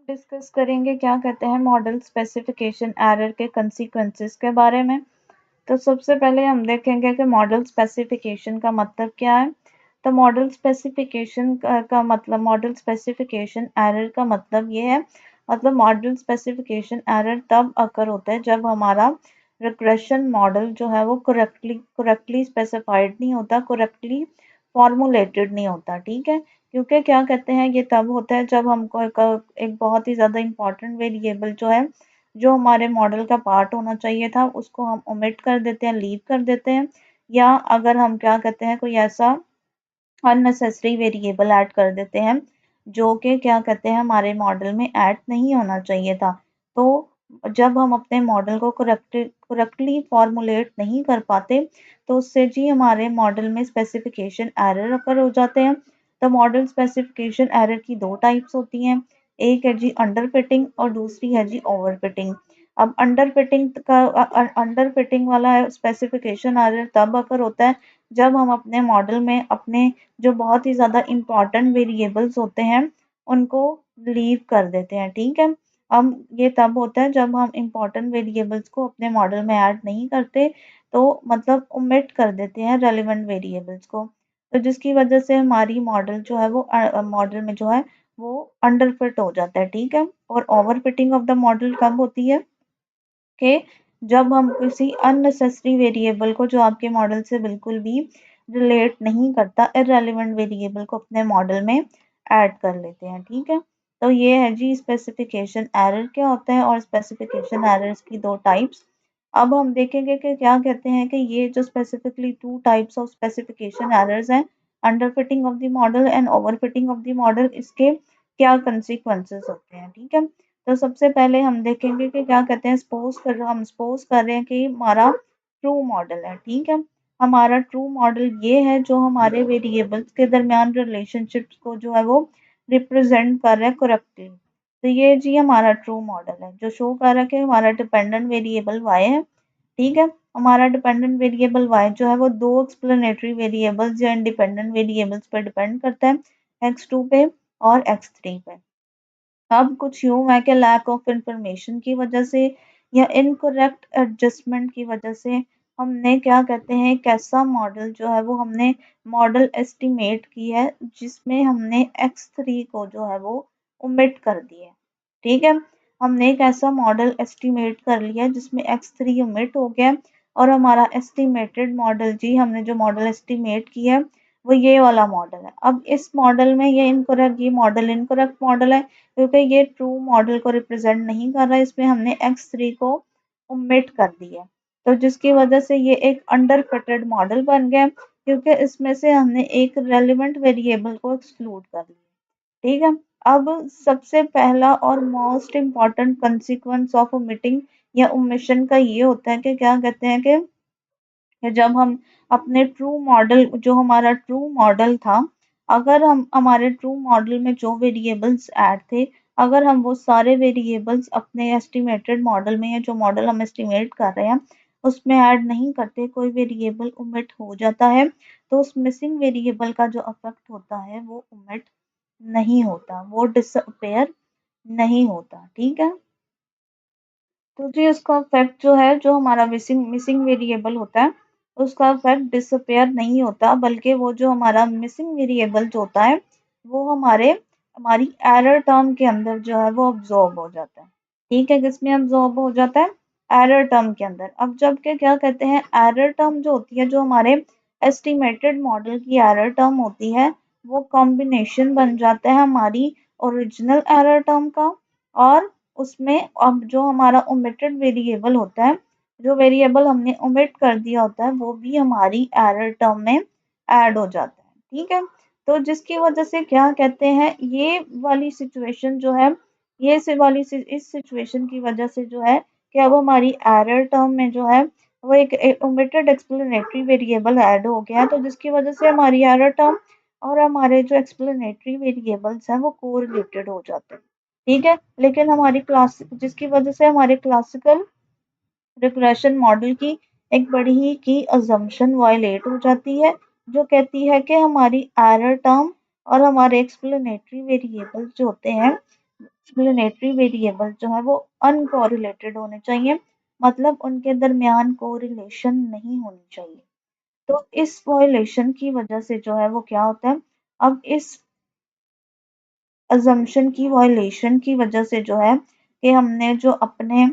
Discuss करेंगे क्या कहते हैं मॉडल स्पेसिफिकेशन एरर के कंसीक्वेंसेस के बारे में। तो सबसे पहले हम देखेंगे कि मॉडल स्पेसिफिकेशन का मतलब क्या है। तो मॉडल स्पेसिफिकेशन का मतलब मॉडल स्पेसिफिकेशन एरर का मतलब ये है, मतलब मॉडल स्पेसिफिकेशन एरर तब अकर होता है जब हमारा रिग्रेशन मॉडल जो है वो करेक्टली स्पेसिफाइड नहीं होता, करेक्टली फॉर्मुलेटेड नहीं होता। ठीक है, क्योंकि क्या कहते हैं ये तब होता है जब हमको एक बहुत ही ज़्यादा इम्पोर्टेंट वेरिएबल जो है, जो हमारे मॉडल का पार्ट होना चाहिए था, उसको हम ओमिट कर देते हैं, लीव कर देते हैं, या अगर हम क्या कहते हैं कोई ऐसा अननेसेसरी वेरिएबल ऐड कर देते हैं जो कि क्या कहते हैं हमारे मॉडल में ऐड नहीं होना चाहिए था। तो जब हम अपने मॉडल को करेक्टली फॉर्मुलेट नहीं कर पाते, तो उससे जी हमारे मॉडल में स्पेसिफिकेशन एरर अकर हो जाते हैं। तो मॉडल स्पेसिफिकेशन एरर की दो टाइप्स होती हैं, एक है जी अंडर फिटिंग और दूसरी है जी ओवर फिटिंग। अब अंडर फिटिंग वाला स्पेसिफिकेशन एरर तब अकर होता है जब हम अपने मॉडल में अपने जो बहुत ही ज़्यादा इम्पोर्टेंट वेरिएबल्स होते हैं उनको लीव कर देते हैं। ठीक है, हम ये तब होता है जब हम इम्पोर्टेंट वेरिएबल्स को अपने मॉडल में ऐड नहीं करते, तो मतलब ओमिट कर देते हैं रेलिवेंट वेरिएबल्स को, तो जिसकी वजह से हमारी मॉडल जो है वो मॉडल में जो है वो अंडर फिट हो जाता है। ठीक है, और over fitting of the model कब होती है कि जब हम किसी अननेसेसरी वेरिएबल को जो आपके मॉडल से बिल्कुल भी रिलेट नहीं करता, इररेलेवेंट वेरिएबल को अपने मॉडल में ऐड कर लेते हैं। ठीक है, तो ये है जी स्पेसिफिकेशन एरर क्या होता है और स्पेसिफिकेशन एरर्स की दो टाइप्स। अब हम देखेंगे कि क्या कहते हैं कि ये जो specifically two types of specification errors हैं, under fitting of the model and over fitting of the model, इसके क्या कंसिक्वेंसेस होते हैं। ठीक है, तो सबसे पहले हम देखेंगे कि क्या कहते हैं हम सपोज कर रहे हैं कि हमारा ट्रू मॉडल है। ठीक है, हमारा ट्रू मॉडल ये है जो हमारे वेरिएबल्स के दरमियान रिलेशनशिप्स को जो है वो रिप्रेजेंट कर रहा है करेक्टली। तो ये जी हमारा ट्रू मॉडल है जो शो कर रहा है कि हमारा डिपेंडेंट वेरिएबल y है। ठीक है, हमारा डिपेंडेंट वेरिएबल y जो है वो दो एक्सप्लेनेटरी वेरिएबल्स या इंडिपेंडेंट वेरिएबल्स पर डिपेंड करता है, x2 पे और x3 पे। अब कुछ यूं है कि लैक ऑफ इंफॉर्मेशन की वजह से या इनकरेक्ट एडजस्टमेंट की वजह से हमने क्या कहते हैं एक ऐसा मॉडल जो है वो हमने मॉडल एस्टिमेट की है जिसमें हमने x3 को जो है वो ओमिट कर दिया है। ठीक है, हमने एक ऐसा मॉडल एस्टिमेट कर लिया जिसमें x3 ओमिट हो गया, और हमारा एस्टिमेटेड मॉडल जी हमने जो मॉडल एस्टिमेट किया है वो ये वाला मॉडल है। अब इस मॉडल में ये मॉडल इनकरेक्ट मॉडल है क्योंकि ये ट्रू मॉडल को रिप्रेजेंट नहीं कर रहा है, इसमें हमने x3 को ओमिट कर दिया, तो जिसकी वजह से ये एक अंडर फिटेड मॉडल बन गया क्योंकि इसमें से हमने एक रेलिवेंट वेरिएबल को एक्सक्लूड कर लिया। ठीक है, अब सबसे पहला और most important consequence of omitting या ओमिशन का ये होता है कि क्या कहते हैं कि जब हम अपने ट्रू मॉडल जो हमारा ट्रू मॉडल था, अगर हम हमारे ट्रू मॉडल में जो वेरिएबल्स ऐड थे, अगर हम वो सारे वेरिएबल्स अपने एस्टिमेटेड मॉडल में या जो मॉडल हम एस्टिमेट कर रहे हैं उसमें ऐड नहीं करते, कोई वेरिएबल ओमिट हो जाता है, तो उस मिसिंग वेरिएबल का जो इफेक्ट होता है वो ओमिट नहीं होता, वो डिसअपेयर नहीं होता। ठीक है, तो जी उसका इफेक्ट जो है जो हमारा मिसिंग मिसिंग वेरिएबल होता है उसका इफेक्ट डिसअपेयर नहीं होता, बल्कि वो जो हमारा मिसिंग वेरिएबल जो होता है वो हमारी एरर टर्म के अंदर जो है वो अब्जॉर्ब हो जाता है। ठीक है, किसमें अब्जॉर्ब हो जाता है? एरर टर्म के अंदर। अब जबकि क्या कहते हैं एरर टर्म जो होती है जो हमारे एस्टिमेटेड मॉडल की एरर टर्म होती है वो कॉम्बिनेशन बन जाता है हमारी ओरिजिनल एरर टर्म का, और उसमें अब जो हमारा ओमिटेड वेरिएबल होता है, जो वेरिएबल हमने ओमिट कर दिया होता है वो भी हमारी एरर टर्म में ऐड हो जाता है। ठीक है, तो जिसकी वजह से क्या कहते हैं ये वाली सिचुएशन जो है, इस सिचुएशन की वजह से जो है कि अब हमारी एरर टर्म में जो है वो एक ओमिटेड एक्सप्लेनेटरी वेरिएबल ऐड हो गया है, तो जिसकी वजह से हमारी एरर टर्म और हमारे जो एक्सप्लेनेटरी वेरिएबल्स हैं वो कोरिलेटेड हो जाते हैं। ठीक है, लेकिन हमारी क्लास जिसकी वजह से हमारे क्लासिकल रिग्रेशन मॉडल की एक बड़ी ही की अजम्पशन वायलेट हो जाती है, जो कहती है कि हमारी एरर टर्म और हमारे एक्सप्लेनेटरी वेरिएबल्स जो होते हैं एक्सप्लेनेटरी वेरिएबल जो है वो अनकोरिलेटेड होने चाहिए, मतलब उनके दरमियान कोरिलेशन नहीं होनी चाहिए। तो इस कोरिलेशन की वजह से जो है वो क्या होता है, अब इस अजम्पशन की वायलेशन की वजह से जो है कि हमने जो अपने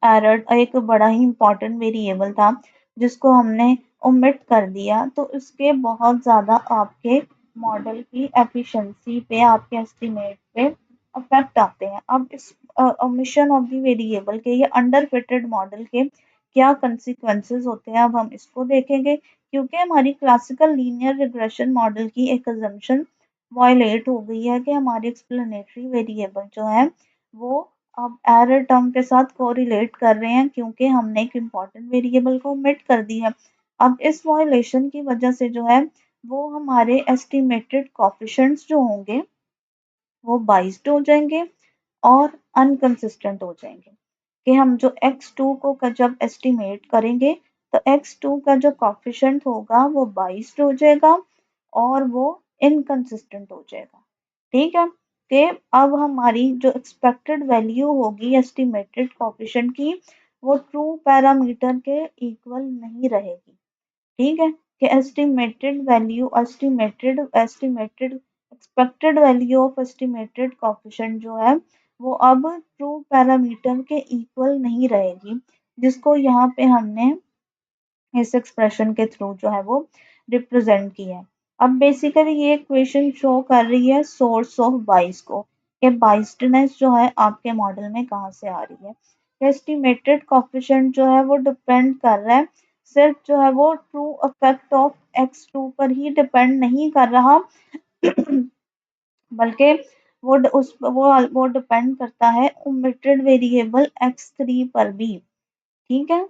एरर एक बड़ा ही इम्पोर्टेंट वेरिएबल था जिसको हमने ओमिट कर दिया, तो इसके बहुत ज़्यादा आपके मॉडल की एफिशिएंसी पे, आपके एस्टीमेट पे अफेक्ट आते हैं। अब इस ओमिशन ऑफ द वेरिएबल के, ये अंडर फिटेड मॉडल के क्या कंसिक्वेंसेस होते हैं, अब हम इसको देखेंगे। क्योंकि हमारी क्लासिकल लीनियर रिग्रेशन मॉडल की एक अजम्पशन वायलेट हो गई है कि हमारे एक्सप्लेनेटरी वेरिएबल जो है वो अब एरर टर्म के साथ कोरिलेट कर रहे हैं, क्योंकि हमने एक इम्पॉर्टेंट वेरिएबल को ओमिट कर दिया। अब इस वायलेशन की वजह से जो है वो हमारे एस्टिमेटेड कोफिशिएंट्स जो होंगे वो बाइस्ड हो जाएंगे और अनकंसिस्टेंट हो जाएंगे। कि हम जो x2 को जब एस्टिमेट करेंगे तो x2 का जो कोफिशिएंट होगा वो बाइस्ड हो जाएगा और वो इनकंसिस्टेंट हो जाएगा। ठीक है, कि अब हमारी जो एक्सपेक्टेड वैल्यू होगी एस्टिमेटेड कोफिशिएंट की वो ट्रू पैरामीटर के इक्वल नहीं रहेगी। ठीक है, कि estimated value estimated expected value of estimated coefficient जो है वो अब ट्रू पैरामीटर के इक्वल नहीं रहेगी, जिसको यहाँ पे हमने इस एक्सप्रेशन के थ्रू जो है वो रिप्रेजेंट किया है। अब बेसिकली ये इक्वेशन शो कर रही है सोर्स ऑफ बाइस को, कि बाइस्डनेस जो है आपके मॉडल में कहाँ से आ रही है। एस्टिमेटेड कोफिशिएंट जो है वो डिपेंड कर रहा है, सिर्फ जो है वो ट्रू इफेक्ट ऑफ x2 पर ही डिपेंड नहीं कर रहा बल्कि वो डिपेंड करता है ओमिटेड वेरिएबल x3 पर भी। ठीक है।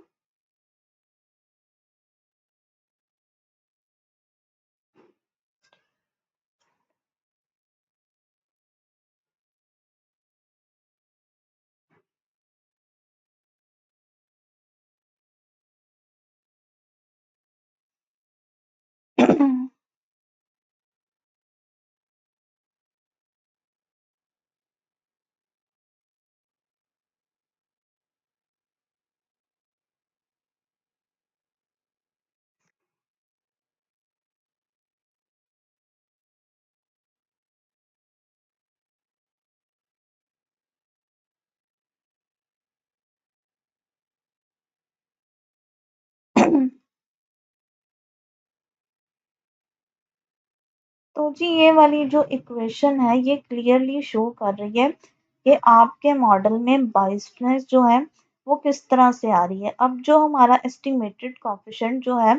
तो जी ये वाली जो इक्वेशन है ये क्लियरली शो कर रही है कि आपके मॉडल में बाइसनेस जो है वो किस तरह से आ रही है। अब जो हमारा एस्टिमेटेड कोफिशिएंट जो है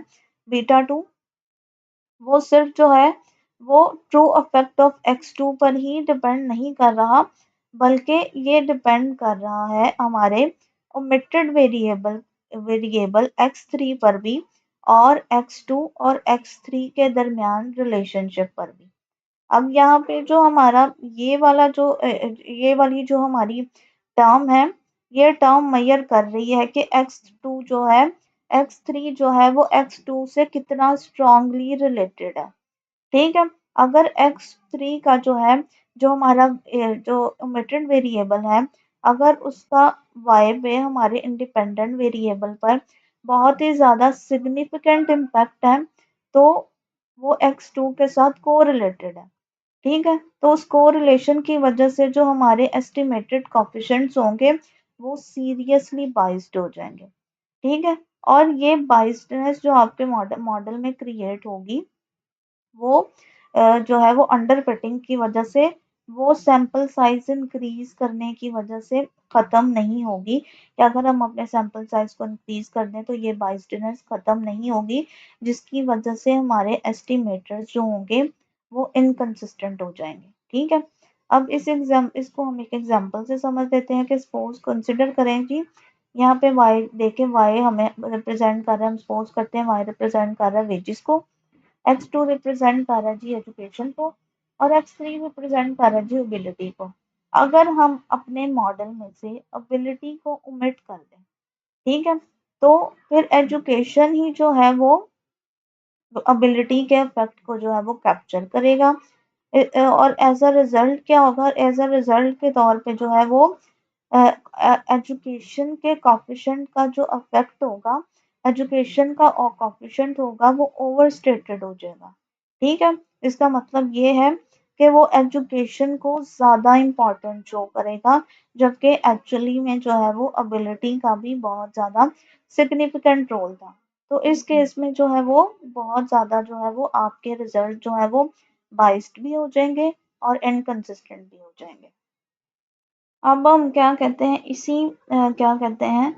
बीटा टू, वो सिर्फ जो है वो ट्रू इफेक्ट ऑफ x2 पर ही डिपेंड नहीं कर रहा, बल्कि ये डिपेंड कर रहा है हमारे ओमिटेड वेरिएबल x3 पर भी, और x2 और x3 के दरमियान रिलेशनशिप पर भी। अब यहाँ पे जो हमारा ये वाली जो हमारी टर्म है, ये टर्म मेजर कर रही है कि x2 जो है x3 जो है वो x2 से कितना स्ट्रांगली रिलेटेड है। ठीक है, अगर x3 का जो है जो हमारा जो ओमिटेड वेरिएबल है, अगर उसका y पे हमारे इंडिपेंडेंट वेरिएबल पर बहुत ही ज़्यादा सिग्निफिकेंट इम्पैक्ट है, तो वो x2 के साथ कोरिलेटेड है। ठीक है, तो उस कोरिलेशन की वजह से जो हमारे एस्टिमेटेड कोफिशिएंट्स होंगे वो सीरियसली बाइस्ड हो जाएंगे। ठीक है, और ये बाइस्डनेस जो आपके मॉडल मॉडल में क्रिएट होगी वो जो है वो अंडर फिटिंग की वजह से, वो सैंपल साइज इंक्रीज करने की वजह से खत्म नहीं होगी। कि अगर हम अपने सैंपल साइज को इंक्रीज कर दें तो ये बाइस्डनेस खत्म नहीं होगी, जिसकी वजह से हमारे एस्टिमेटर्स जो होंगे वो इनकंसिस्टेंट हो जाएंगे। ठीक है, अब इसको हम एक एग्जांपल से समझ लेते हैं कि सपोज कंसिडर करें जी, यहाँ पे y देखें, y हमें रिप्रेजेंट कर रहा है, हम सपोज करते हैं y रिप्रेजेंट कर रहा है वेजिस को, x2 रिप्रेजेंट कर रहा है जी एजुकेशन को, और x3 रिप्रेजेंट कर रहा है जी एबिलिटी को। अगर हम अपने मॉडल में से एबिलिटी को ओमिट कर दें, ठीक है, तो फिर एजुकेशन ही जो है वो एबिलिटी के इफेक्ट को जो है वो कैप्चर करेगा। और एज अ रिजल्ट क्या होगा, एज अ रिजल्ट के तौर पे जो है वो एजुकेशन के कॉफिशेंट का जो अफेक्ट होगा, एजुकेशन का कॉफिशेंट होगा वो ओवर स्टेटेड हो जाएगा। ठीक है, इसका मतलब ये है कि वो एजुकेशन को ज़्यादा इम्पोर्टेंट शो करेगा, जबकि एक्चुअली में जो है वो एबिलिटी का भी बहुत ज़्यादा सिग्निफिकेंट रोल था। तो इस केस में जो है वो बहुत ज़्यादा जो है वो आपके रिजल्ट जो है वो बाइस्ड भी हो जाएंगे और इनकंसिस्टेंट भी हो जाएंगे। अब हम क्या कहते हैं इसी क्या कहते हैं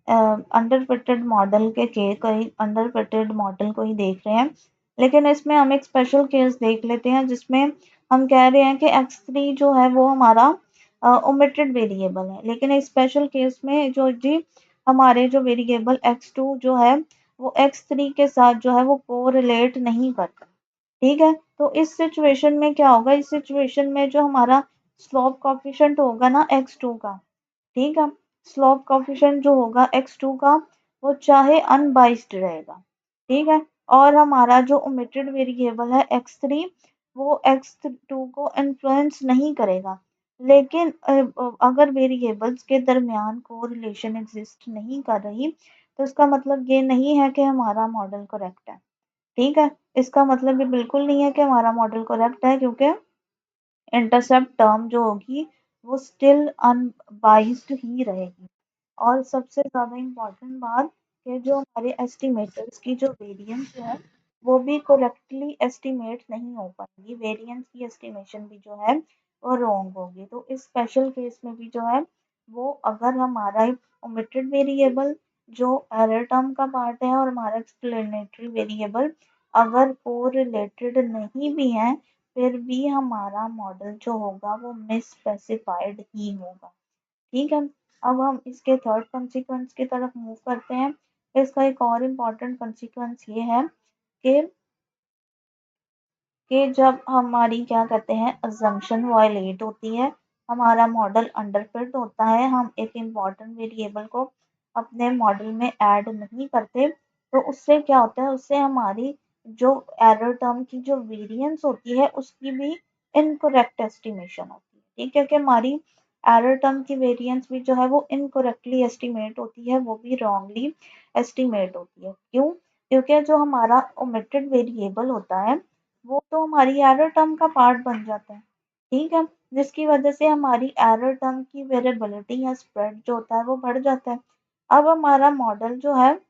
अंडर फिटेड मॉडल के कई अंडर फिटेड मॉडल को ही देख रहे हैं, लेकिन इसमें हम एक स्पेशल केस देख लेते हैं जिसमें हम कह रहे हैं कि x3 जो है वो हमारा ओमिटेड वेरिएबल है, लेकिन एक स्पेशल केस में जो जी हमारे जो वेरिएबल x2 जो है वो x3 के साथ जो है वो कोरिलेट नहीं करता। ठीक है, तो इस सिचुएशन में क्या होगा, इस सिचुएशन में जो हमारा स्लोप कोफिशिएंट होगा ना x2 का, ठीक है, स्लोप कोफिशिएंट जो होगा x2 का वो चाहे अनबाइस्ड रहेगा। ठीक है, और हमारा जो ओमिटेड वेरिएबल है x3 वो x2 को इन्फ्लुएंस नहीं करेगा। लेकिन अगर वेरिएबल्स के दरमियान कोरिलेशन एग्जिस्ट नहीं कर रही तो इसका मतलब ये नहीं है कि हमारा मॉडल करेक्ट है। ठीक है, इसका मतलब ये बिल्कुल नहीं है कि हमारा मॉडल करेक्ट है, क्योंकि इंटरसेप्ट टर्म जो होगी वो स्टिल अनबाइस्ड ही रहेगी। और सबसे ज़्यादा इम्पोर्टेंट बात कि जो हमारे एस्टिमेटर्स की जो वेरिएंस है वो भी करेक्टली एस्टिमेट नहीं हो पाएंगी, वेरिएंस की एस्टिमेशन भी जो है वो रॉन्ग होगी। तो इस स्पेशल केस में भी जो है वो अगर हमारा ओमिटेड वेरिएबल जो एरर टर्म का पार्ट है और हमारा एक्सप्लेनेटरी वेरिएबल अगर कोरिलेटेड नहीं भी है फिर भी हमारा मॉडल जो होगा वो मिस स्पेसिफाइड ही होगा। ठीक है, अब हम इसके थर्ड कॉन्सिक्वेंस की तरफ मूव करते हैं। इसका एक और इम्पॉर्टेंट कॉन्सिक्वेंस ये है कि जब हमारी क्या कहते हैं अजम्पशन वायलेट होती है, हमारा मॉडल अंडरफिट होता है, हम एक इम्पॉर्टेंट वेरिएबल को अपने मॉडल में ऐड नहीं करते, तो उससे क्या होता है, उससे हमारी जो एरर टर्म की जो वेरिएंस होती है उसकी भी इनकरेक्ट एस्टिमेशन होती है। ठीक है, कि हमारी एरर टर्म की वेरिएंस भी जो है वो इनकरेक्टली एस्टिमेट होती है, वो भी रॉन्गली एस्टिमेट होती है। क्यों? क्योंकि जो हमारा ओमिटेड वेरिएबल होता है वो तो हमारी एरर टर्म का पार्ट बन जाता है। ठीक है, जिसकी वजह से हमारी एरर टर्म की वेरिएबिलिटी या स्प्रेड जो होता है वो बढ़ जाता है। अब हमारा मॉडल जो है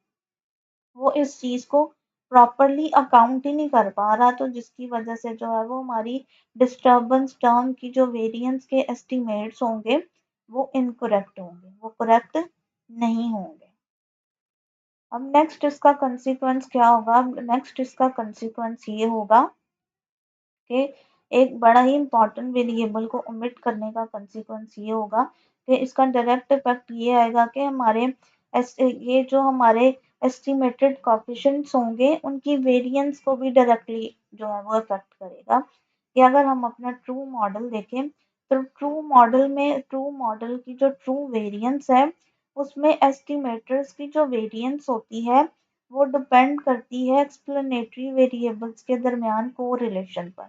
वो इस चीज को प्रॉपरली अकाउंट ही नहीं कर पा रहा, तो जिसकी वजह से जो है वो हमारी डिस्टर्बेंस टर्म की जो वेरिएंस के एस्टिमेट्स होंगे वो इनकरेक्ट होंगे, वो करेक्ट नहीं होंगे। अब नेक्स्ट इसका कंसीक्वेंस क्या होगा, नेक्स्ट इसका कंसीक्वेंस ये होगा कि एक बड़ा ही इम्पोर्टेंट वेरिएबल को ओमिट करने का कंसीक्वेंस ये होगा कि इसका डायरेक्ट इफेक्ट ये आएगा कि हमारे ये जो हमारे एस्टिमेटेड कॉफिशिएंट्स होंगे उनकी वेरिएंस को भी डायरेक्टली जो है वो इफेक्ट करेगा। कि अगर हम अपना ट्रू मॉडल देखें तो ट्रू मॉडल की जो ट्रू वेरिएंस है उसमें एस्टिमेटर्स की जो वेरिएंस होती है वो डिपेंड करती है एक्सप्लेनेटरी वेरिएबल्स के दरमियान कोरिलेशन पर।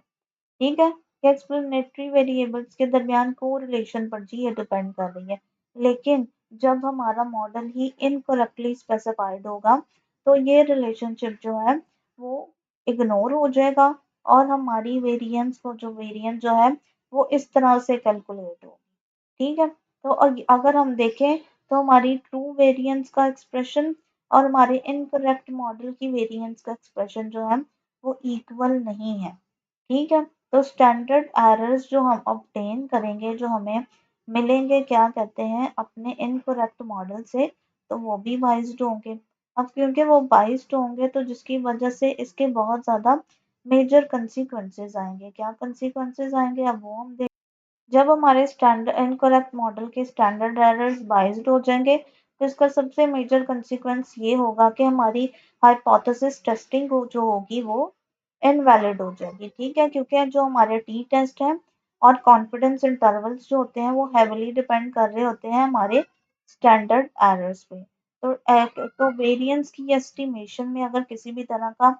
ठीक है, कि एक्सप्लेनेटरी वेरिएबल्स के दरमियान कोरिलेशन पर जी ये डिपेंड कर रही है। लेकिन जब हमारा मॉडल ही इनकरेक्टली स्पेसिफाइड होगा तो ये रिलेशनशिप जो है वो इग्नोर हो जाएगा और हमारी वेरिएंस जो है वो इस तरह से कैलकुलेट होगी। ठीक है, तो अगर हम देखें तो हमारी ट्रू वेरिएंस का एक्सप्रेशन और हमारे इनकरेक्ट मॉडल की वेरिएंस का एक्सप्रेशन जो है वो इक्वल नहीं है। ठीक है, तो स्टैंडर्ड एरर्स जो हम ऑब्टेन करेंगे, जो हमें मिलेंगे क्या कहते हैं अपने इनकरेक्ट मॉडल से, तो वो भी बाइस्ड होंगे। अब क्योंकि वो बाइस्ड होंगे तो जिसकी वजह से इसके बहुत ज़्यादा मेजर कंसीक्वेंसेस आएंगे। क्या कंसीक्वेंसेस आएंगे अब वो हम देख। जब हमारे स्टैंडर्ड इनकरेक्ट मॉडल के स्टैंडर्ड एरर्स बाइस्ड हो जाएंगे तो इसका सबसे मेजर कंसीक्वेंस ये होगा कि हमारी हाइपोथेसिस टेस्टिंग जो होगी वो इनवैलिड हो जाएगी। ठीक है, क्योंकि जो हमारे टी टेस्ट हैं और कॉन्फिडेंस इंटरवल्स जो होते हैं वो हेविली डिपेंड कर रहे होते हैं हमारे स्टैंडर्ड एरर्स पे। तो वेरिएंस की एस्टिमेशन में अगर किसी भी तरह का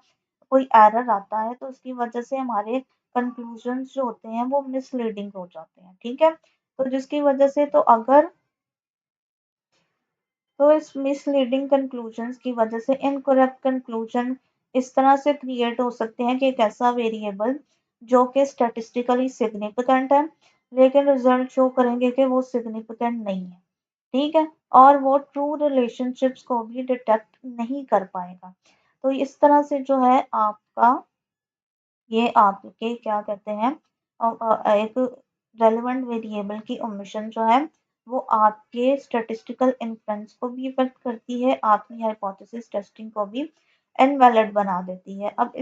कोई एरर आता है तो उसकी वजह से हमारे कंक्लूजन्स जो होते हैं वो मिसलीडिंग हो जाते हैं, ठीक है। तो जिसकी वजह से तो इस मिसलीडिंग कंक्लूजन्स की वजह से इनकरेक्ट कंक्लूजन इस तरह से क्रिएट हो सकते हैं कि एक ऐसा वेरिएबल जो कि स्टैटिस्टिकली सिग्निफिकेंट है लेकिन रिजल्ट शो करेंगे कि वो सिग्निफिकेंट नहीं है, ठीक है, और वो ट्रू रिलेशनशिप्स को भी डिटेक्ट नहीं कर पाएगा। तो इस तरह से जो है आपका ये आपके क्या कहते हैं एक रेलेवेंट वेरिएबल की ओमिशन जो है वो आपके स्टैटिस्टिकल इन्फ्रेंस को भी इफेक्ट करती है, आपकी हाइपोथेसिस टेस्टिंग को भी इनवैलिड बना देती है। अब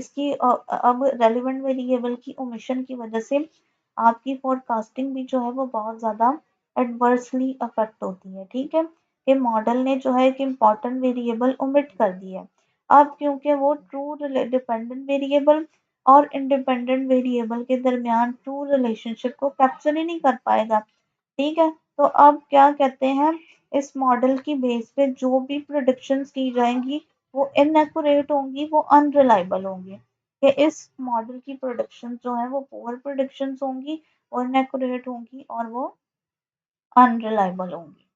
रेलेवेंट वेरिएबल की ओमिशन की वजह से आपकी फोरकास्टिंग भी जो है वो बहुत ज़्यादा एडवर्सली अफेक्ट होती है, ठीक है, कि मॉडल ने जो है एक इम्पॉर्टेंट वेरिएबल ओमिट कर दिया है। अब क्योंकि वो ट्रू डिपेंडेंट वेरिएबल और इंडिपेंडेंट वेरिएबल के दरमियान ट्रू रिलेशनशिप को कैप्चर ही नहीं कर पाएगा, ठीक है। तो अब क्या कहते हैं इस मॉडल की बेस पे जो भी प्रोडिक्शंस की जाएंगी वो इनएक्यूरेट होंगी, वो अनरिलायबल होंगी, कि इस मॉडल की प्रोडिक्शन जो है वो पुअर प्रोडिक्शंस होंगी और इनएक्यूरेट होंगी और वो अनरिलायबल होंगी।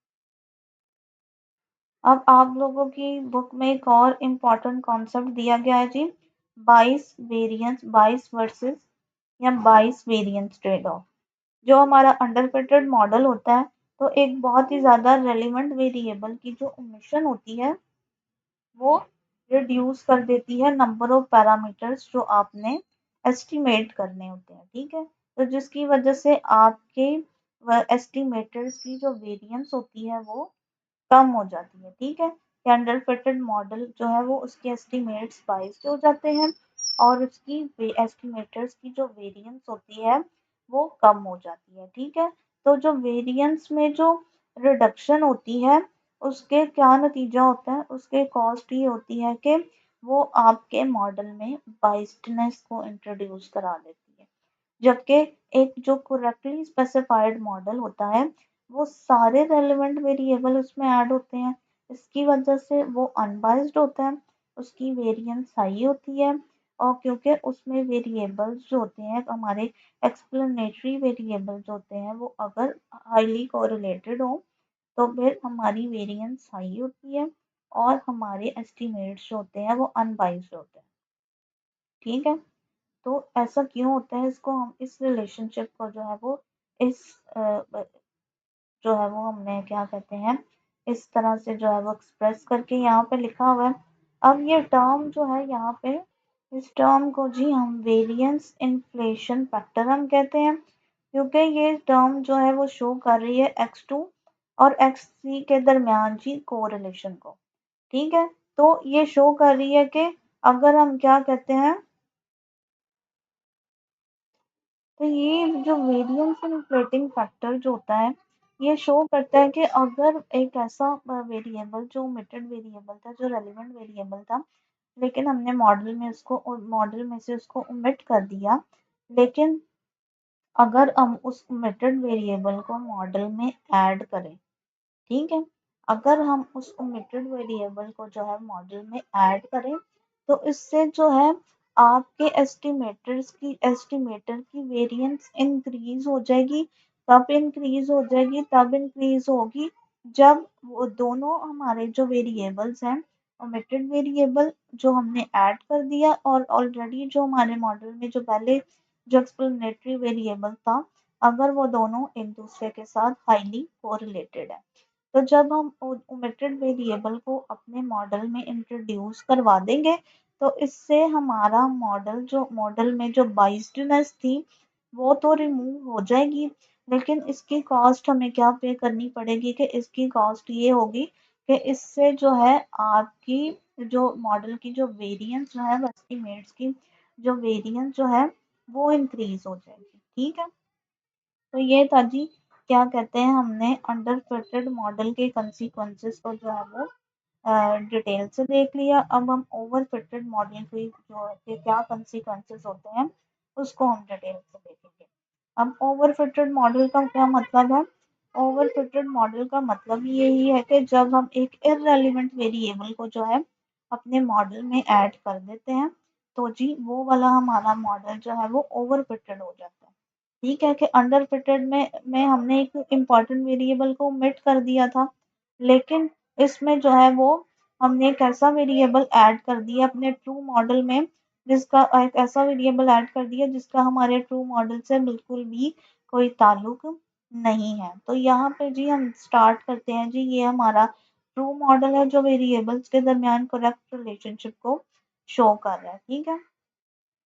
अब आप लोगों की बुक में एक और इम्पॉर्टेंट कॉन्सेप्ट दिया गया है जी, बाइस वर्सेस या बाइस वेरिएंस ट्रेड ऑफ। जो हमारा अंडरफिटेड मॉडल होता है तो एक बहुत ही ज़्यादा रेलिवेंट वेरिएबल की जो ओमिशन होती है वो रिड्यूस कर देती है नंबर ऑफ पैरामीटर्स जो आपने एस्टिमेट करने होते हैं, ठीक है। तो जिसकी वजह से आपके एस्टिमेटर्स की जो वेरिएंस होती है वो कम हो जाती है, ठीक है। कि अंडर फिटेड मॉडल जो है वो उसके एस्टिमेट्स बाइस्ड हो जाते हैं और उसकी एस्टिमेटर्स की जो वेरिएंस होती है वो कम हो जाती है, ठीक है। तो जो वेरिएंस में जो रिडक्शन होती है उसके क्या नतीजा होता है, उसके कॉस्ट ये होती है कि वो आपके मॉडल में बाइस्डनेस को इंट्रोड्यूस करा देती है, जबकि एक जो करेक्टली स्पेसिफाइड मॉडल होता है वो सारे रेलेवेंट वेरिएबल उसमें ऐड होते हैं, इसकी वजह से वो अनबाइज्ड होता है, उसकी वेरिएंस हाई होती है। और क्योंकि उसमें वेरिएबल्स जो होते हैं हमारे एक्सप्लेनेटरी वेरिएबल्स होते हैं वो अगर हाईली कोरिलेटेड हो तो फिर हमारी वेरिएंस हाई होती है और हमारे एस्टिमेट्स जो होते हैं वो अनबाइज्ड होते हैं, ठीक है। तो ऐसा क्यों होता है, इसको हम इस रिलेशनशिप को जो है वो इस जो है वो हमने क्या कहते हैं इस तरह से जो है वो एक्सप्रेस करके यहाँ पे लिखा हुआ है। अब ये टर्म जो है यहाँ पे इस टर्म को जी हम वेरिएंस इन्फ्लेशन फैक्टर हम कहते हैं, क्योंकि ये टर्म जो है वो शो कर रही है x2 और x3 के दरमियान जी कोरिलेशन को, ठीक है। तो ये शो कर रही है कि अगर हम क्या कहते हैं तो ये जो वेरिएंस इन्फ्लेटिंग फैक्टर जो होता है ये शो करता है कि अगर एक ऐसा वेरिएबल जो ओमिटेड वेरिएबल था, जो रेलेवेंट वेरिएबल था, लेकिन हमने मॉडल में से उसको ओमिट कर दिया, लेकिन अगर हम उस ओमिटेड वेरिएबल को मॉडल में ऐड करें, ठीक है, अगर हम उस ओमिटेड वेरिएबल को जो है मॉडल में ऐड करें तो इससे जो है आपके एस्टिमेटर की वेरिएंस इंक्रीज हो जाएगी। तब इंक्रीज होगी जब वो दोनों हमारे जो वेरिएबल्स हैं ओमिटेड वेरिएबल जो हमने ऐड कर दिया और ऑलरेडी जो हमारे मॉडल में जो पहले जो एक्सप्लेनेटरी वेरिएबल था, अगर वो दोनों एक दूसरे के साथ हाईली कोरिलेटेड है। तो जब हम ओमिटेड वेरिएबल को अपने मॉडल में इंट्रोड्यूस करवा देंगे तो इससे हमारा मॉडल में जो बाइस्डनेस थी वो तो रिमूव हो जाएगी, लेकिन इसकी कॉस्ट हमें क्या पे करनी पड़ेगी, कि इसकी कॉस्ट ये होगी कि इससे जो है आपकी जो मॉडल की जो वेरिएंस जो है एस्टिमेट्स की जो वेरिएंस जो है वो इंक्रीज हो जाएगी, ठीक है। तो ये था जी क्या कहते हैं हमने अंडर फिटेड मॉडल के कंसीक्वेंसेस को जो है वो डिटेल से देख लिया। अब हम ओवर फिटेड मॉडल के क्या कंसीक्वेंसेस होते हैं उसको हम डिटेल से देखेंगे। अब ओवर फिटेड मॉडल का क्या मतलब है, ओवर फिटेड मॉडल का मतलब यही है कि जब हम एक इररेलेवेंट वेरिएबल को जो है अपने मॉडल में ऐड कर देते हैं तो जी वो वाला हमारा मॉडल जो है वो ओवर फिटेड हो जाता है। ठीक है कि अंडर फिटेड में हमने एक इम्पॉर्टेंट वेरिएबल को ओमिट कर दिया था, लेकिन इसमें जो है वो हमने एक ऐसा वेरिएबल ऐड कर दिया अपने ट्रू मॉडल में, जिसका एक ऐसा वेरिएबल ऐड कर दिया जिसका हमारे ट्रू मॉडल से बिल्कुल भी कोई ताल्लुक नहीं है। तो यहाँ पे जी हम स्टार्ट करते हैं जी, ये हमारा ट्रू मॉडल है जो वेरिएबल्स के दरमियान करेक्ट रिलेशनशिप को शो कर रहा है। ठीक है,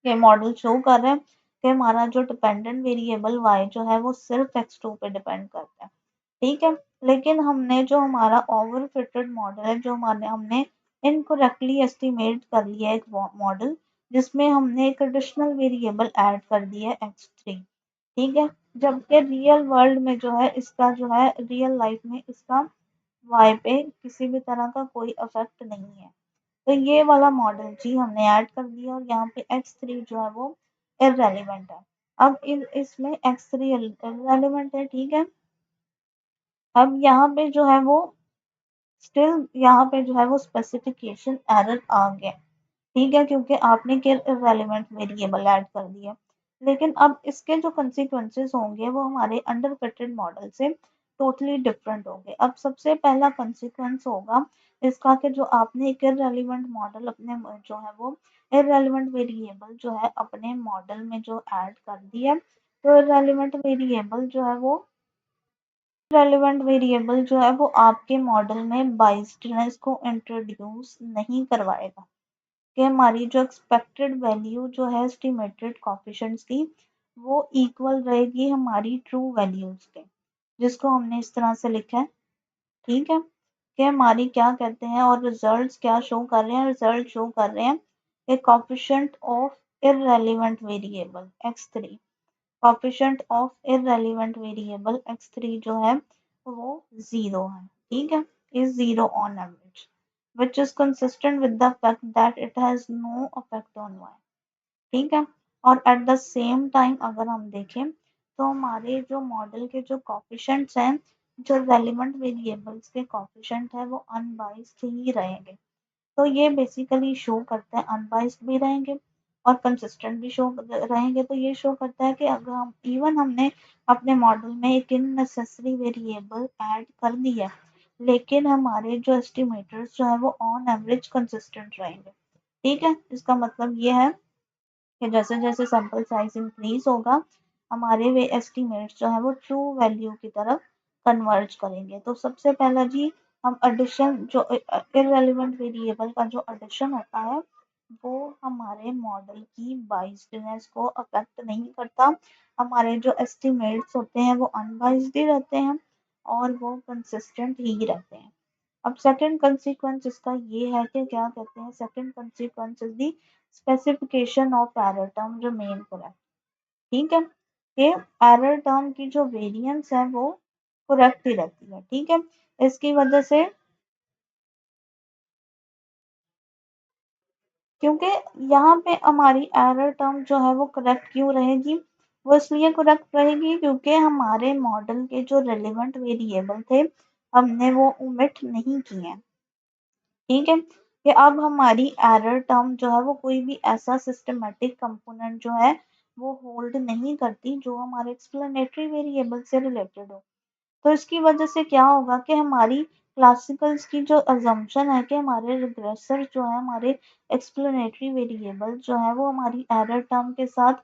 ये मॉडल शो कर रहा है कि हमारा जो डिपेंडेंट वेरिएबल y जो है वो सिर्फ x2 पे डिपेंड करता है। ठीक है, लेकिन हमने जो हमारा ओवर फिटेड मॉडल है, जो हमारे हमने इनकरेक्टली एस्टिमेट कर लिया है एक मॉडल, जिसमें हमने एक एडिशनल वेरिएबल ऐड कर दिया है x3। ठीक है, जबकि रियल वर्ल्ड में जो है इसका जो है रियल लाइफ में इसका y पे किसी भी तरह का कोई इफेक्ट नहीं है। तो ये वाला मॉडल जी हमने ऐड कर दिया और यहाँ पे x3 जो है वो इररेलेवेंट है। अब इसमें x3 इररेलेवेंट है। ठीक है, अब यहाँ पे जो है वो स्टिल यहाँ पे जो है वो स्पेसिफिकेशन एरर आ गया। ठीक है, क्योंकि आपने इररेलेवेंट वेरिएबल ऐड कर दिया। लेकिन अब इसके जो कंसिक्वेंसेस होंगे वो हमारे अंडर फिटेड मॉडल से टोटली डिफरेंट होंगे। अब सबसे पहला कंसिक्वेंस होगा इसका कि जो आपने एक इररेलेवेंट मॉडल अपने जो है वो इररेलेवेंट वेरिएबल जो है अपने मॉडल में जो ऐड कर दिया, तो इररेलेवेंट वेरिएबल जो है वो रेलेवेंट वेरिएबल जो है वो आपके मॉडल में बाइस्डनेस को इंट्रोड्यूस नहीं करवाएगा कि हमारी जो एक्सपेक्टेड वैल्यू जो है एस्टिमेटेड कोफिशिएंट्स की वो इक्वल रहेगी हमारी ट्रू वैल्यूज के, जिसको हमने इस तरह से लिखा है। ठीक है, कि हमारी क्या कहते हैं और रिजल्ट्स क्या शो कर रहे हैं, रिजल्ट शो कर रहे हैं a coefficient of irrelevant variable x3, coefficient of irrelevant variable x3 जो है वो 0 है। ठीक है, is 0 on average, which is consistent with the fact that it has no effect on y। ठीक है, और एट द सेम टाइम अगर हम देखें तो हमारे जो मॉडल के जो कोफिशिएंट्स हैं, जो रेलेवेंट वेरिएबल्स के कोफिशिएंट है वो अनबाइस्ड ही रहेंगे। तो ये बेसिकली शो करता है अनबाइस्ड भी रहेंगे और कंसिस्टेंट भी शो रहेंगे। तो ये शो करता है कि अगर हम इवन हमने अपने मॉडल में एक इननेसेसरी वेरिएबल ऐड कर दिया, लेकिन हमारे जो एस्टिमेटर्स जो है वो ऑन एवरेज कंसिस्टेंट रहेंगे। ठीक है, इसका मतलब ये है कि जैसे जैसे सैंपल साइज इंक्रीज होगा, हमारे वे एस्टिमेट्स जो है वो ट्रू वैल्यू की तरफ कन्वर्ज करेंगे। तो सबसे पहला जी हम एडिशन जो इररेलेवेंट वेरिएबल का जो एडिशन होता है वो हमारे मॉडल की बाइस्डनेस को अफेक्ट नहीं करता। हमारे जो एस्टिमेट्स होते हैं वो अनबाइस्ड ही रहते हैं और वो कंसिस्टेंट ही रहते हैं। अब सेकंड कंसीक्वेंस इसका ये है कि क्या कहते हैं, second consequence is the specification of error term remain correct. ठीक है, कि एरर टर्म की जो वेरिएंस है वो करेक्ट ही रहती है। ठीक है, इसकी वजह से क्योंकि यहाँ पे हमारी एरर टर्म जो है वो करेक्ट क्यों रहेगी, वो इसलिए करेक्ट रहेगी क्योंकि हमारे मॉडल के जो रेलेवेंट वेरिएबल थे हमने वो ओमिट नहीं किए हैं। ठीक है, कि अब हमारी एरर टर्म जो है वो कोई भी ऐसा सिस्टमेटिक कंपोनेंट जो है वो होल्ड नहीं करती जो हमारे एक्सप्लेनेटरी वेरिएबल से रिलेटेड हो। तो इसकी वजह से क्या होगा कि हमारी क्लासिकल्स की जो अजम्पशन है कि हमारे रिग्रेसर जो है हमारे एक्सप्लेनेटरी वेरिएबल जो है वो हमारी एरर टर्म के साथ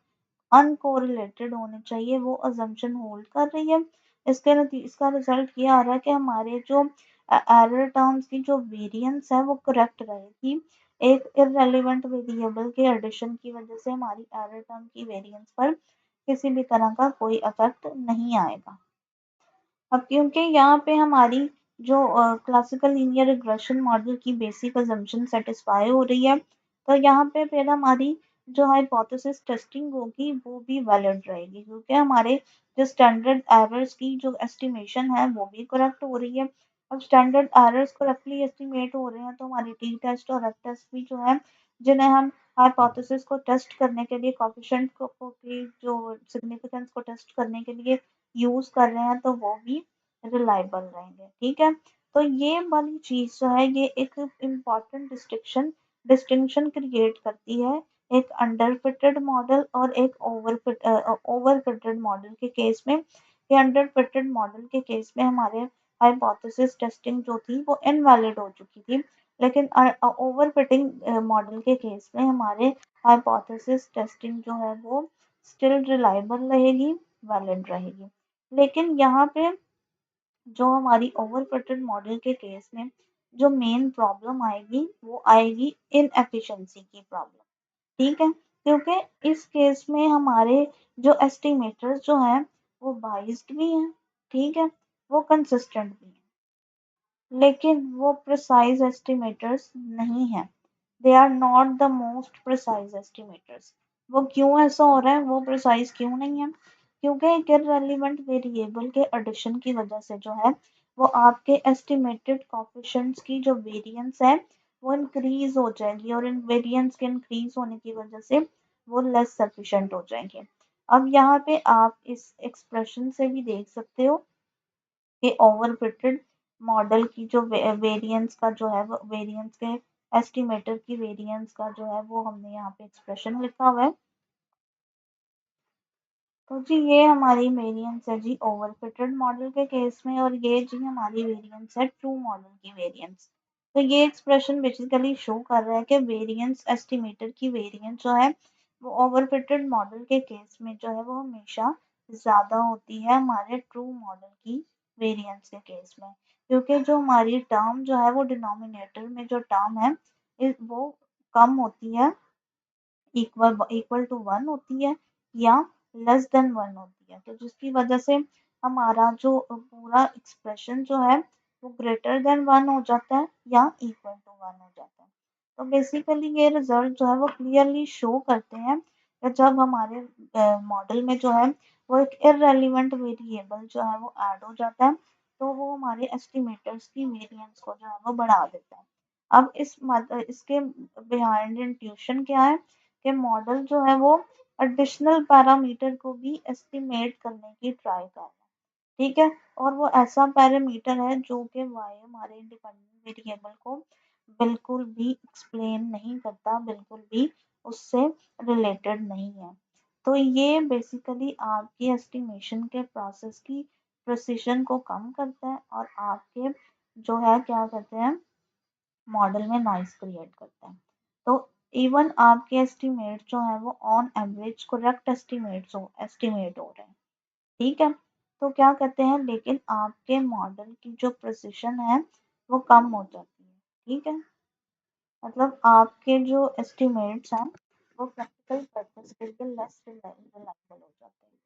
अनकोरिलेटेड होने चाहिए, वो अजम्पशन होल्ड कर रही है। इसका रिजल्ट ये आ रहा है कि हमारे जो एरर टर्म्स की जो वेरिएंस है वो करेक्ट रहेगी। एक इररेलेवेंट वेरिएबल के एडिशन की वजह से हमारी एरर टर्म की वेरिएंस पर किसी भी तरह का कोई इफेक्ट नहीं आएगा। अब क्योंकि यहाँ पे हमारी जो क्लासिकल लीनियर रिग्रेशन मॉडल की बेसिक अजम्पशन सेटिस्फाई हो रही है, तो यहाँ पे फिर हमारी जो हाइपोथेसिस टेस्टिंग होगी वो भी वैलिड रहेगी, क्योंकि हमारे जो स्टैंडर्ड एरर्स की जो एस्टिमेशन है वो भी करेक्ट हो रही है। अब स्टैंडर्ड एरर्स करेक्टली एस्टिमेट हो रहे हैं तो हमारी टी टेस्ट और एफ टेस्ट भी जो है, जिन्हें हम हाइपोथेसिस को टेस्ट करने के लिए कोफिशिएंट को की जो सिग्निफिकेंस को टेस्ट करने के लिए यूज कर रहे हैं तो वो भी रिलायबल रहेंगे। ठीक है, तो ये वाली चीज जो है ये एक इम्पॉर्टेंट डिस्टिंक्शन डिस्टिंक्शन क्रिएट करती है एक अंडर फिटेड मॉडल और एक ओवर फिटेड मॉडल के केस में। ये अंडर फिटेड मॉडल के केस में हमारे हाइपोथेसिस टेस्टिंग जो थी वो इनवैलिड हो चुकी थी, लेकिन ओवर फिटिंग मॉडल के केस में हमारे हाइपोथेसिस टेस्टिंग जो है वो स्टिल रिलायबल रहेगी, वैलिड रहेगी। लेकिन यहाँ पे जो हमारी ओवर फिटेड मॉडल के केस में जो मेन प्रॉब्लम आएगी वो आएगी इनएफिशिएंसी की प्रॉब्लम। ठीक है, क्योंकि इस केस में हमारे जो एस्टिमेटर्स जो हैं वो बाइस्ड भी हैं, ठीक है, वो कंसिस्टेंट भी हैं, लेकिन वो प्रिसाइज एस्टिमेटर्स नहीं है। They are not the most precise estimators. वो क्यों ऐसा हो रहा है, वो प्रिसाइज क्यों नहीं है? क्योंकि एक इररेलेवेंट वेरिएबल के एडिशन की वजह से जो है वो आपके एस्टिमेटेड कोफिशिएंट्स की जो वेरिएंस है वो इंक्रीज हो जाएगी, और इन वेरिएंस के इंक्रीज होने की वजह से वो लेस सफिशिएंट हो जाएंगे। अब यहाँ पे आप इस एक्सप्रेशन से भी देख सकते हो कि ओवरफिटेड मॉडल की जो वेरिएंस का जो है वो वेरिएंस के एस्टिमेटर की वेरिएंस का जो है वो हमने यहाँ पे एक्सप्रेशन लिखा हुआ है। तो जी ये हमारी वेरिएंस है जी ओवरफिटेड मॉडल के केस में, और ये जी हमारी वेरिएंस है ट्रू मॉडल की वेरिएंस। तो ये एक्सप्रेशन बेसिकली शो कर रहा है कि वेरिएंस एस्टिमेटर की वेरिएंस जो है वो ओवरफिटेड मॉडल के केस में जो है वो हमेशा ज़्यादा होती है हमारे ट्रू मॉडल की वेरिएंस के केस में, क्योंकि जो हमारी टर्म जो है वो डिनोमिनेटर में जो टर्म है वो कम होती है, इक्वल इक्वल टू वन होती है या लेस देन वन होती है, तो जिसकी वजह से हमारा जो पूरा एक्सप्रेशन जो है वो ग्रेटर देन वन हो जाता है या इक्वल टू वन हो जाता है। तो बेसिकली ये रिजल्ट जो है वो क्लियरली शो करते हैं कि जब हमारे मॉडल में जो है वो एक इररेलेवेंट वेरिएबल जो है वो ऐड हो जाता है तो वो हमारे एस्टिमेटर्स की वेरिएंस को जो है वो बढ़ा देता है। अब इसके बिहाइंड इंट्यूशन क्या है कि मॉडल जो है वो एडिशनल पैरामीटर को भी एस्टिमेट करने की ट्राई कर रहा है, ठीक है, और वो ऐसा पैरामीटर है जो कि वाई हमारे इंडिपेंडेंट वेरिएबल को बिल्कुल भी एक्सप्लेन नहीं करता, बिल्कुल भी उससे रिलेटेड नहीं है। तो ये बेसिकली आपकी एस्टिमेशन के प्रोसेस की प्रिसिशन को कम करता है और आपके जो है क्या कहते हैं मॉडल में नॉइस क्रिएट करता है। तो इवन आपके एस्टिमेट जो है वो ऑन एवरेज करेक्ट एस्टिमेट हो रहे हैं, ठीक है। तो क्या कहते हैं लेकिन आपके मॉडल की जो प्रिसिशन है वो कम हो जाती है, ठीक है, मतलब आपके जो एस्टिमेट्स हैं वो प्रैक्टिकल पर्पस के लिए लेस रिलायबल हो जाते हैं,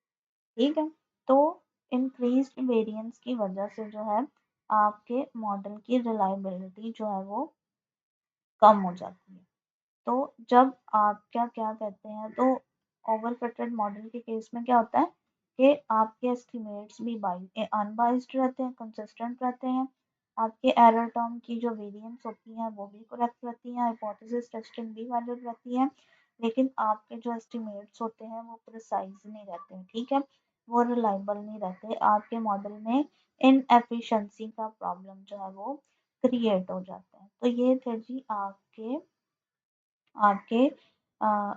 ठीक है। तो इंक्रीज्ड वेरिएंस की वजह से जो है आपके मॉडल की रिलायबिलिटी जो है वो कम हो जाती है। तो जब आप क्या क्या कहते हैं तो ओवर फिटेड मॉडल के केस में क्या होता है कि आपके एस्टिमेट्स भी अनबाइस्ड रहते हैं, कंसिस्टेंट रहते हैं, आपके एरर टर्म की जो वेरिएंस होती हैं वो भी करेक्ट रहती हैं, हाइपोथेसिस टेस्टिंग भी वैलिड रहती है, लेकिन आपके जो एस्टिमेट्स होते हैं वो प्रिसाइज नहीं रहते हैं, ठीक है, वो रिलायबल नहीं रहते, आपके मॉडल में इनएफिशिएंसी का प्रॉब्लम जो है वो क्रिएट हो जाता है। तो ये थे जी आपके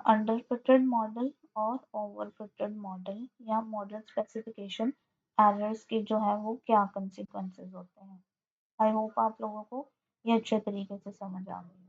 अंडर फिटेड मॉडल और ओवर फिटेड मॉडल या मॉडल स्पेसिफिकेशन एरर्स के जो है वो क्या कंसिक्वेंसेस होते हैं। आई होप आप लोगों को ये अच्छे तरीके से समझ आ गई।